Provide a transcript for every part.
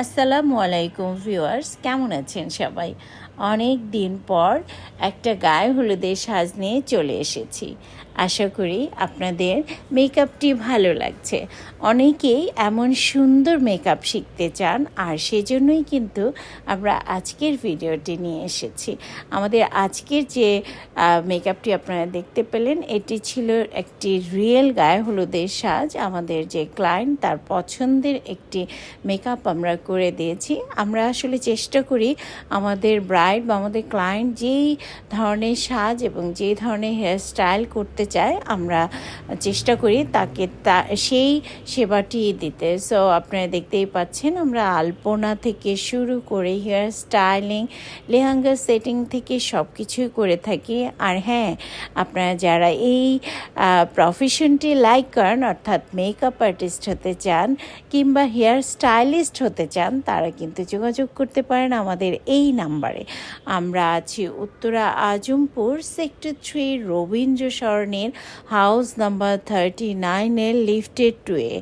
আসসালামু আলাইকুম ভিউয়ার্স, কেমন আছেন সবাই? অনেক দিন পর একটা গায়ে হলুদের সাজ নিয়ে চলে এসেছি। আশা করি আপনাদের মেকআপটি ভালো লাগছে। অনেকেই এমন সুন্দর মেকআপ শিখতে চান, আর সেজন্যই কিন্তু আমরা আজকের ভিডিওটি নিয়ে এসেছি। আমাদের আজকের যে মেকআপটি আপনারা দেখতে পেলেন, এটি ছিল একটি রিয়েল গায়ে হলুদের সাজ। আমাদের যে ক্লায়েন্ট, তার পছন্দের একটি মেকআপ আমরা করে দিয়েছি। আমরা আসলে চেষ্টা করি আমাদের ব্রাইড বা আমাদের ক্লায়েন্ট যেই ধরনের সাজ এবং যেই ধরনের হেয়ার স্টাইল করতে চায়, আমরা চেষ্টা করি তাকে সেই সেবাটি দিতে। সো আপনারা দেখতেই পাচ্ছেন, আমরা আলপনা থেকে শুরু করে হেয়ার স্টাইলিং, লেহেঙ্গা সেটিং থেকে সব কিছুই করে থাকি। আর হ্যাঁ, আপনারা যারা এই প্রফেশনটি লাইক করেন, অর্থাৎ মেকআপ আর্টিস্ট হতে চান কিংবা হেয়ার স্টাইলিস্ট হতে চান, তারা কিন্তু যোগাযোগ করতে পারেন আমাদের এই নাম্বারে। আমরা আছি উত্তরা আজমপুর সেক্টর 3 রবীন্দ্র সরণির হাউস নাম্বার 39-এর লিফটেড 2-এ।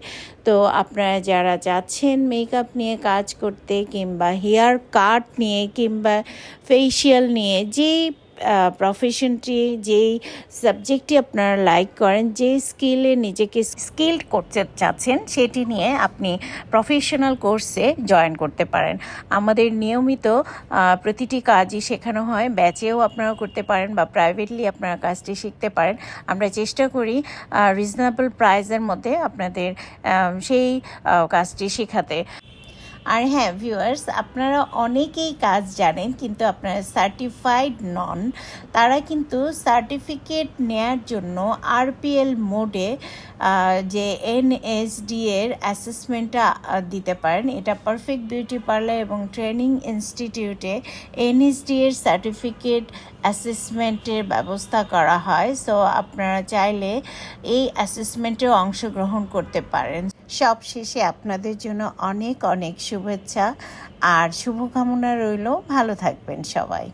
তো আপনারা যারা যাচ্ছেন মেকআপ নিয়ে কাজ করতে কিংবা হেয়ার কাট নিয়ে কিংবা ফেসিয়াল নিয়ে, যেই প্রফেশনটি, যেই সাবজেক্টটি আপনারা লাইক করেন, যে স্কিলে নিজেকে স্কিল্ড করতে চাচ্ছেন, সেটি নিয়ে আপনি প্রফেশনাল কোর্সে জয়েন করতে পারেন। আমাদের নিয়মিত প্রতিটি কাজই শেখানো হয়, ব্যাচেও আপনারা করতে পারেন বা প্রাইভেটলি আপনারা কাজটি শিখতে পারেন। আমরা চেষ্টা করি রিজনেবল প্রাইসের মধ্যে আপনাদের সেই কাজটি শেখাতে। আর হ্যাঁ ভিউয়ার্স, আপনারা অনেকেই কাজ জানেন কিন্তু আপনারা সার্টিফাইড নন। তারা কিন্তু সার্টিফিকেট নেয়ার জন্য আরপিএল মোডে যে এনএসডি এর অ্যাসেসমেন্টটা দিতে পারেন। এটা পারফেক্ট বিউটি পার্লার এবং ট্রেনিং ইনস্টিটিউটে এনএসডি এর সার্টিফিকেট অ্যাসেসমেন্টের ব্যবস্থা করা হয়। সো আপনারা চাইলে এই অ্যাসেসমেন্টেও অংশগ্রহণ করতে পারেন। সব শেষে আপনাদের জন্য অনেক অনেক শুভেচ্ছা আর শুভকামনা রইল। ভালো থাকবেন সবাই।